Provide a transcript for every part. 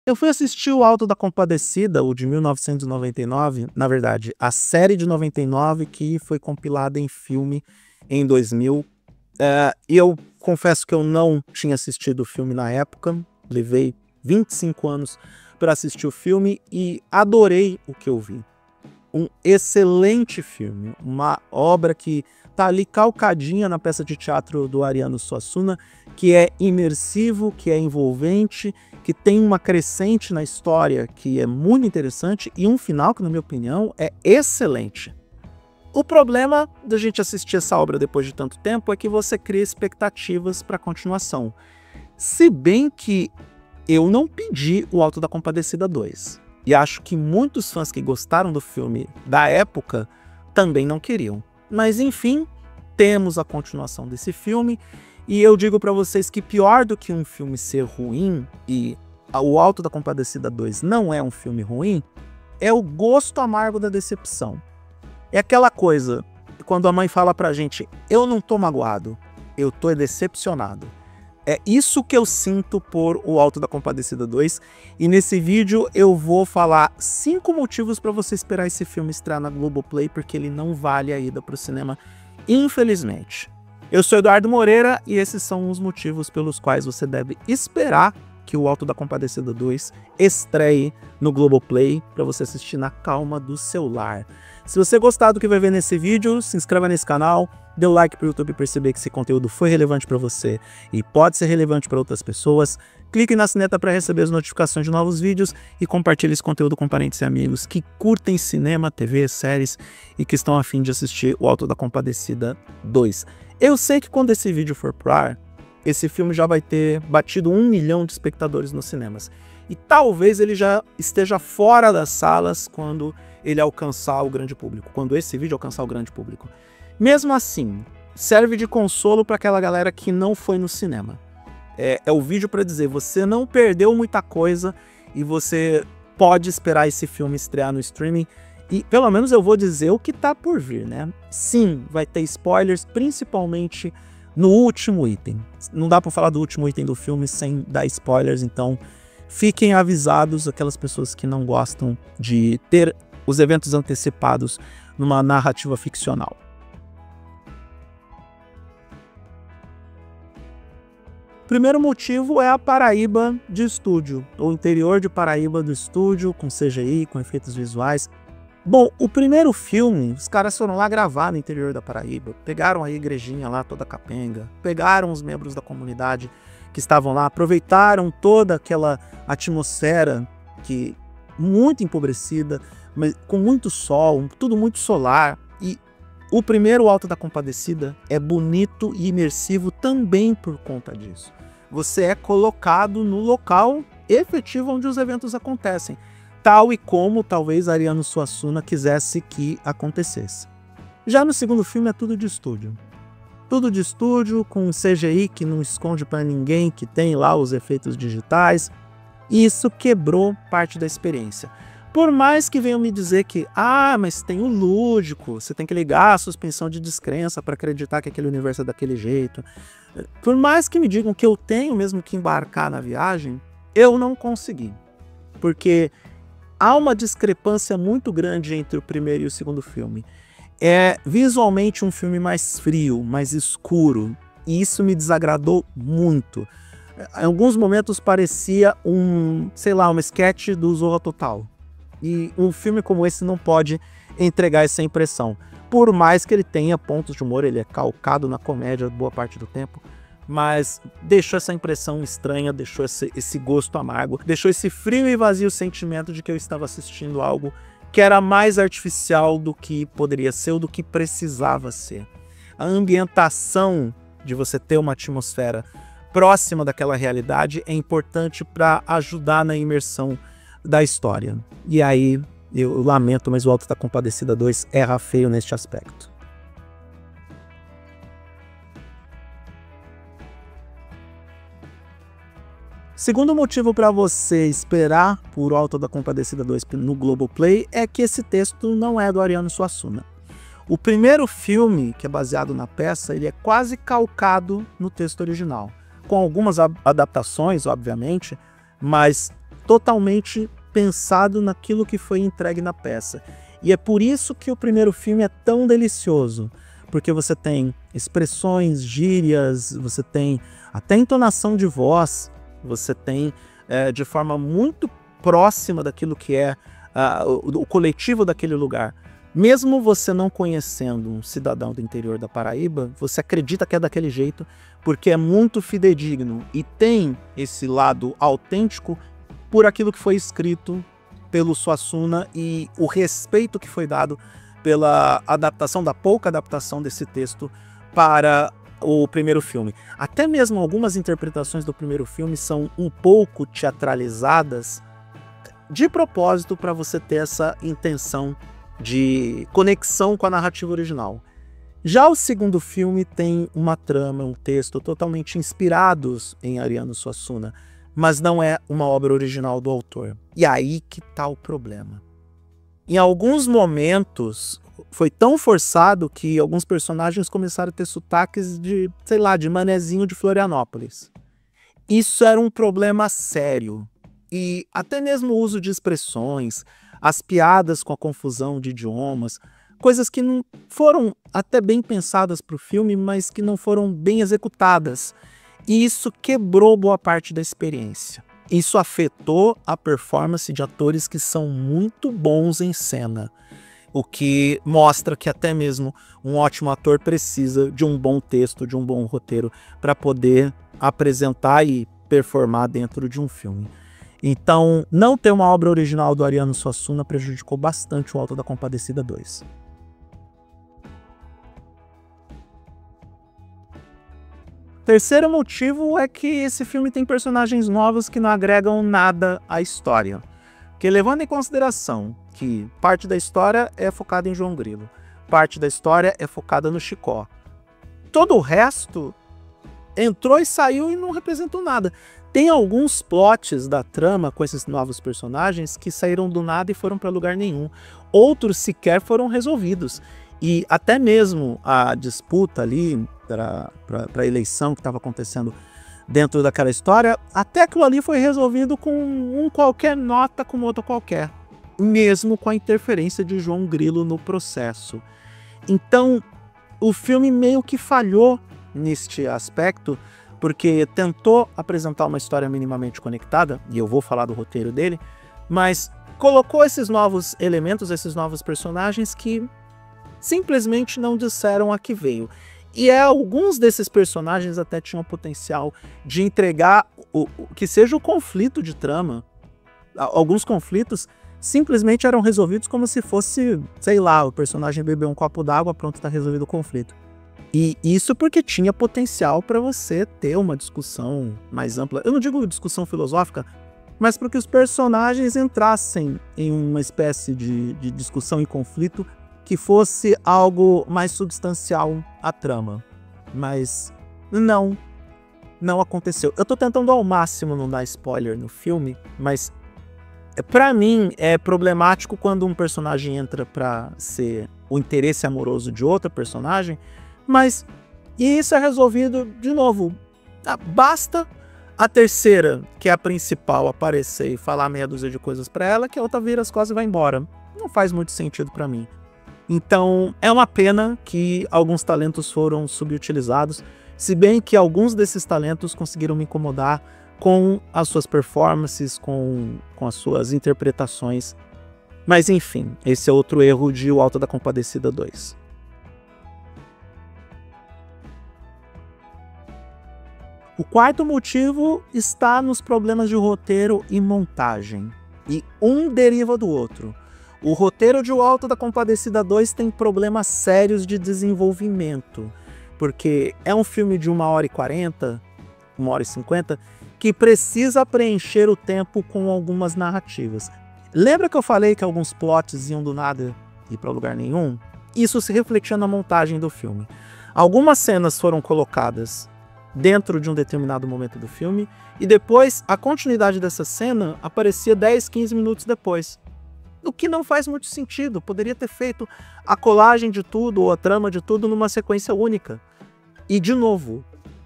Eu fui assistir o Auto da Compadecida, o de 1999, na verdade, a série de 99 que foi compilada em filme em 2000. E eu confesso que eu não tinha assistido o filme na época, levei 25 anos para assistir o filme e adorei o que eu vi. Um excelente filme, uma obra que tá ali calcadinha na peça de teatro do Ariano Suassuna, que é imersivo, que é envolvente, que tem uma crescente na história que é muito interessante e um final que, na minha opinião, é excelente. O problema da gente assistir essa obra depois de tanto tempo é que você cria expectativas para a continuação. Se bem que eu não pedi o Auto da Compadecida 2. E acho que muitos fãs que gostaram do filme da época também não queriam. Mas enfim, temos a continuação desse filme. E eu digo para vocês que pior do que um filme ser ruim, e o Auto da Compadecida 2 não é um filme ruim, é o gosto amargo da decepção. É aquela coisa, quando a mãe fala pra gente, eu não tô magoado, eu tô decepcionado. É isso que eu sinto por o Auto da Compadecida 2, e nesse vídeo eu vou falar 5 motivos para você esperar esse filme estrear na Globoplay, porque ele não vale a ida para o cinema, infelizmente. Eu sou Eduardo Moreira e esses são os motivos pelos quais você deve esperar que o Auto da Compadecida 2 estreie no Globoplay para você assistir na calma do seu lar. Se você gostar do que vai ver nesse vídeo, se inscreva nesse canal, dê o like para o YouTube perceber que esse conteúdo foi relevante para você e pode ser relevante para outras pessoas. Clique na sineta para receber as notificações de novos vídeos e compartilhe esse conteúdo com parentes e amigos que curtem cinema, TV, séries e que estão a fim de assistir o Auto da Compadecida 2. Eu sei que quando esse vídeo for pro ar, esse filme já vai ter batido 1 milhão de espectadores nos cinemas. E talvez ele já esteja fora das salas quando ele alcançar o grande público, quando esse vídeo alcançar o grande público. Mesmo assim, serve de consolo para aquela galera que não foi no cinema. É o vídeo para dizer, você não perdeu muita coisa e você pode esperar esse filme estrear no streaming. E pelo menos eu vou dizer o que tá por vir, né? Sim, vai ter spoilers, principalmente no último item. Não dá para falar do último item do filme sem dar spoilers, então fiquem avisados, aquelas pessoas que não gostam de ter os eventos antecipados numa narrativa ficcional. Primeiro motivo é a Paraíba de estúdio, o interior de Paraíba do estúdio, com CGI, com efeitos visuais. Bom, o primeiro filme, os caras foram lá gravar no interior da Paraíba, pegaram a igrejinha lá toda capenga, pegaram os membros da comunidade que estavam lá, aproveitaram toda aquela atmosfera que muito empobrecida, mas com muito sol, tudo muito solar. E o primeiro Auto da Compadecida é bonito e imersivo também por conta disso. Você é colocado no local efetivo onde os eventos acontecem, tal e como talvez Ariano Suassuna quisesse que acontecesse. Já no segundo filme é tudo de estúdio. Tudo de estúdio, com CGI que não esconde para ninguém, que tem lá os efeitos digitais. E isso quebrou parte da experiência. Por mais que venham me dizer que, mas tem o lúdico, você tem que ligar a suspensão de descrença para acreditar que aquele universo é daquele jeito. Por mais que me digam que eu tenho mesmo que embarcar na viagem, eu não consegui. Porque há uma discrepância muito grande entre o primeiro e o segundo filme. É visualmente um filme mais frio, mais escuro, e isso me desagradou muito. Em alguns momentos parecia uma sketch do Zorra Total. E um filme como esse não pode entregar essa impressão. Por mais que ele tenha pontos de humor, ele é calcado na comédia boa parte do tempo, mas deixou essa impressão estranha, deixou esse gosto amargo, deixou esse frio e vazio sentimento de que eu estava assistindo algo que era mais artificial do que poderia ser ou do que precisava ser. A ambientação de você ter uma atmosfera próxima daquela realidade é importante para ajudar na imersão da história. E aí, eu lamento, mas o Auto da Compadecida 2 erra feio neste aspecto. Segundo motivo para você esperar por o Auto da Compadecida 2 no Globoplay é que esse texto não é do Ariano Suassuna. O primeiro filme, que é baseado na peça, ele é quase calcado no texto original, com algumas adaptações, obviamente, mas totalmente pensado naquilo que foi entregue na peça. E é por isso que o primeiro filme é tão delicioso, porque você tem expressões, gírias, você tem até entonação de voz, você tem de forma muito próxima daquilo que é o coletivo daquele lugar. Mesmo você não conhecendo um cidadão do interior da Paraíba, você acredita que é daquele jeito, porque é muito fidedigno e tem esse lado autêntico por aquilo que foi escrito pelo Suassuna e o respeito que foi dado pela adaptação, da pouca adaptação desse texto para o primeiro filme. Até mesmo algumas interpretações do primeiro filme são um pouco teatralizadas de propósito para você ter essa intenção de conexão com a narrativa original. Já o segundo filme tem uma trama, um texto totalmente inspirados em Ariano Suassuna, mas não é uma obra original do autor. E aí que tá o problema. Em alguns momentos foi tão forçado que alguns personagens começaram a ter sotaques de, sei lá, de manezinho de Florianópolis. Isso era um problema sério. E até mesmo o uso de expressões, as piadas com a confusão de idiomas, coisas que não foram até bem pensadas para o filme, mas que não foram bem executadas. E isso quebrou boa parte da experiência. Isso afetou a performance de atores que são muito bons em cena, o que mostra que até mesmo um ótimo ator precisa de um bom texto, de um bom roteiro, para poder apresentar e performar dentro de um filme. Então, não ter uma obra original do Ariano Suassuna prejudicou bastante o Auto da Compadecida 2. Terceiro motivo é que esse filme tem personagens novos que não agregam nada à história. Porque levando em consideração que parte da história é focada em João Grilo, parte da história é focada no Chicó, todo o resto entrou e saiu e não representou nada. Tem alguns plots da trama com esses novos personagens que saíram do nada e foram para lugar nenhum. Outros sequer foram resolvidos. E até mesmo a disputa ali para a eleição que estava acontecendo dentro daquela história, até aquilo ali foi resolvido com um qualquer nota com outro qualquer. Mesmo com a interferência de João Grilo no processo. Então, o filme meio que falhou neste aspecto, porque tentou apresentar uma história minimamente conectada, e eu vou falar do roteiro dele, mas colocou esses novos elementos, esses novos personagens que simplesmente não disseram a que veio. E alguns desses personagens até tinham potencial de entregar que seja o conflito de trama. Alguns conflitos simplesmente eram resolvidos como se fosse, sei lá, o personagem bebeu um copo d'água, pronto, está resolvido o conflito. E isso porque tinha potencial para você ter uma discussão mais ampla. Eu não digo discussão filosófica, mas para que os personagens entrassem em uma espécie de discussão e conflito que fosse algo mais substancial à trama. Mas não aconteceu. Eu tô tentando ao máximo não dar spoiler no filme, mas pra mim é problemático quando um personagem entra pra ser o interesse amoroso de outro personagem, mas isso é resolvido de novo. Basta a terceira, que é a principal, aparecer e falar meia dúzia de coisas pra ela, que a outra vira as costas e vai embora. Não faz muito sentido pra mim. Então, é uma pena que alguns talentos foram subutilizados, se bem que alguns desses talentos conseguiram me incomodar com as suas performances, com as suas interpretações. Mas enfim, esse é outro erro de O Auto da Compadecida 2. O quarto motivo está nos problemas de roteiro e montagem. E um deriva do outro. O roteiro de O Auto da Compadecida 2 tem problemas sérios de desenvolvimento, porque é um filme de 1h40, 1h50, que precisa preencher o tempo com algumas narrativas. Lembra que eu falei que alguns plots iam do nada e para lugar nenhum? Isso se refletia na montagem do filme. Algumas cenas foram colocadas dentro de um determinado momento do filme, e depois a continuidade dessa cena aparecia 10, 15 minutos depois. O que não faz muito sentido. Poderia ter feito a colagem de tudo ou a trama de tudo numa sequência única. E, de novo,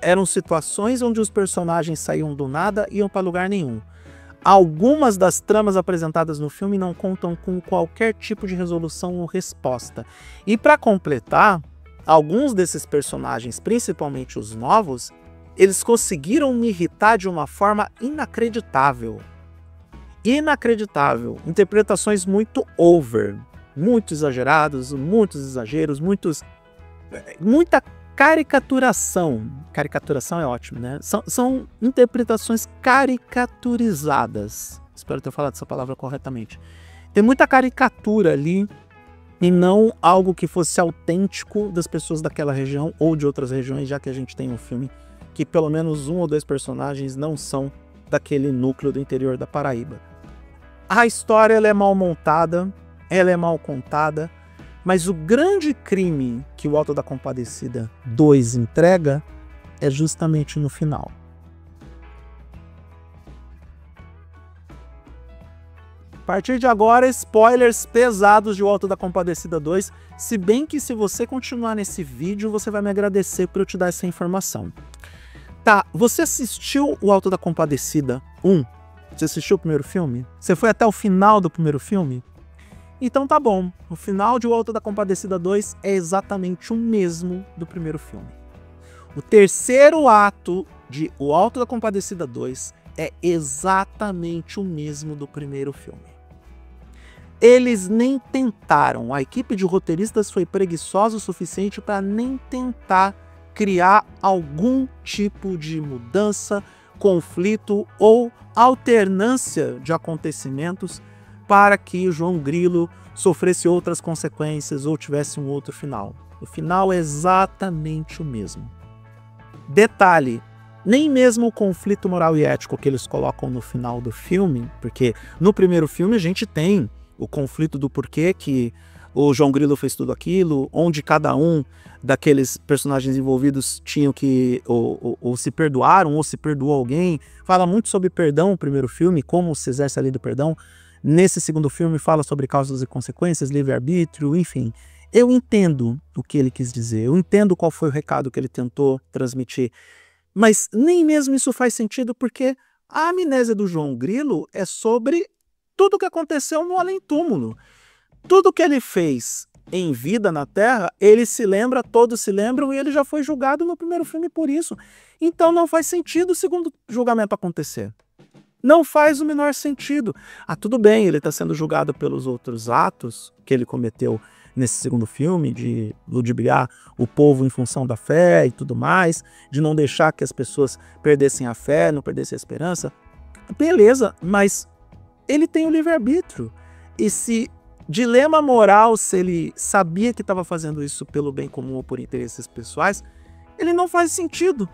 eram situações onde os personagens saíam do nada e iam para lugar nenhum. Algumas das tramas apresentadas no filme não contam com qualquer tipo de resolução ou resposta. E para completar, alguns desses personagens, principalmente os novos, eles conseguiram me irritar de uma forma inacreditável. Inacreditável. Interpretações muito over, muito exageradas, muitos exageros, muita caricaturação. Caricaturação é ótimo, né? São interpretações caricaturizadas. Espero ter falado essa palavra corretamente. Tem muita caricatura ali e não algo que fosse autêntico das pessoas daquela região ou de outras regiões, já que a gente tem um filme que pelo menos um ou dois personagens não são daquele núcleo do interior da Paraíba. A história ela é mal montada, ela é mal contada, mas o grande crime que o Auto da Compadecida 2 entrega é justamente no final. A partir de agora, spoilers pesados de O Auto da Compadecida 2, se bem que se você continuar nesse vídeo, você vai me agradecer por eu te dar essa informação. Tá, você assistiu O Auto da Compadecida 1? Você assistiu o primeiro filme? Você foi até o final do primeiro filme? Então tá bom, o final de O Auto da Compadecida 2 é exatamente o mesmo do primeiro filme. O terceiro ato de O Auto da Compadecida 2 é exatamente o mesmo do primeiro filme. Eles nem tentaram, a equipe de roteiristas foi preguiçosa o suficiente para nem tentar criar algum tipo de mudança, conflito ou alternância de acontecimentos para que o João Grilo sofresse outras consequências ou tivesse um outro final. O final é exatamente o mesmo. Detalhe, nem mesmo o conflito moral e ético que eles colocam no final do filme, porque no primeiro filme a gente tem o conflito do porquê que o João Grilo fez tudo aquilo, onde cada um daqueles personagens envolvidos tinham que ou se perdoaram ou se perdoou alguém. Fala muito sobre perdão o primeiro filme, como se exerce a lei do perdão. Nesse segundo filme fala sobre causas e consequências, livre-arbítrio, enfim. Eu entendo o que ele quis dizer, eu entendo qual foi o recado que ele tentou transmitir, mas nem mesmo isso faz sentido porque a amnésia do João Grilo é sobre tudo o que aconteceu no além-túmulo. Tudo que ele fez em vida na Terra, ele se lembra, todos se lembram, e ele já foi julgado no primeiro filme por isso. Então não faz sentido o segundo julgamento acontecer. Não faz o menor sentido. Ah, tudo bem, ele está sendo julgado pelos outros atos que ele cometeu nesse segundo filme, de ludibriar o povo em função da fé e tudo mais, de não deixar que as pessoas perdessem a fé, não perdessem a esperança. Beleza, mas ele tem o livre-arbítrio. E se dilema moral, se ele sabia que estava fazendo isso pelo bem comum ou por interesses pessoais, ele não faz sentido.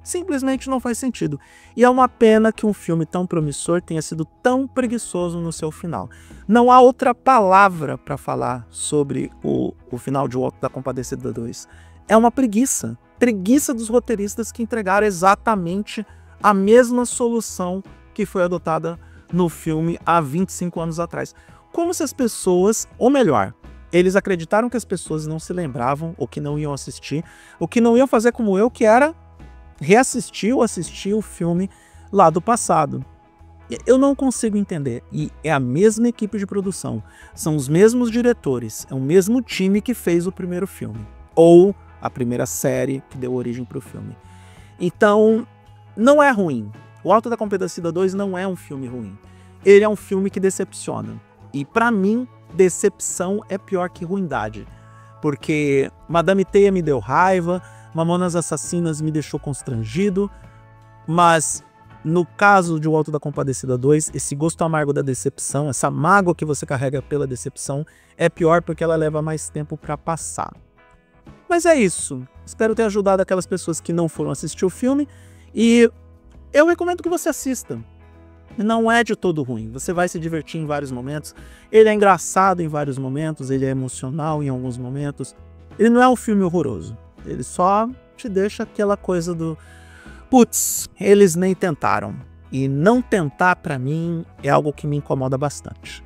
Simplesmente não faz sentido. E é uma pena que um filme tão promissor tenha sido tão preguiçoso no seu final. Não há outra palavra para falar sobre o final de O Auto da Compadecida 2. É uma preguiça. Preguiça dos roteiristas que entregaram exatamente a mesma solução que foi adotada no filme há 25 anos atrás. Como se as pessoas, ou melhor, eles acreditaram que as pessoas não se lembravam, ou que não iam assistir, ou que não iam fazer como eu, que era reassistir ou assistir o filme lá do passado. Eu não consigo entender. E é a mesma equipe de produção, são os mesmos diretores, é o mesmo time que fez o primeiro filme, ou a primeira série que deu origem para o filme. Então, não é ruim. O Auto da Compadecida 2 não é um filme ruim. Ele é um filme que decepciona. E para mim, decepção é pior que ruindade. Porque Madame Teia me deu raiva, Mamonas Assassinas me deixou constrangido, mas no caso de O Auto da Compadecida 2, esse gosto amargo da decepção, essa mágoa que você carrega pela decepção, é pior porque ela leva mais tempo para passar. Mas é isso. Espero ter ajudado aquelas pessoas que não foram assistir o filme e eu recomendo que você assista. Não é de todo ruim, você vai se divertir em vários momentos, ele é engraçado em vários momentos, ele é emocional em alguns momentos, ele não é um filme horroroso, ele só te deixa aquela coisa do putz, eles nem tentaram, e não tentar pra mim é algo que me incomoda bastante.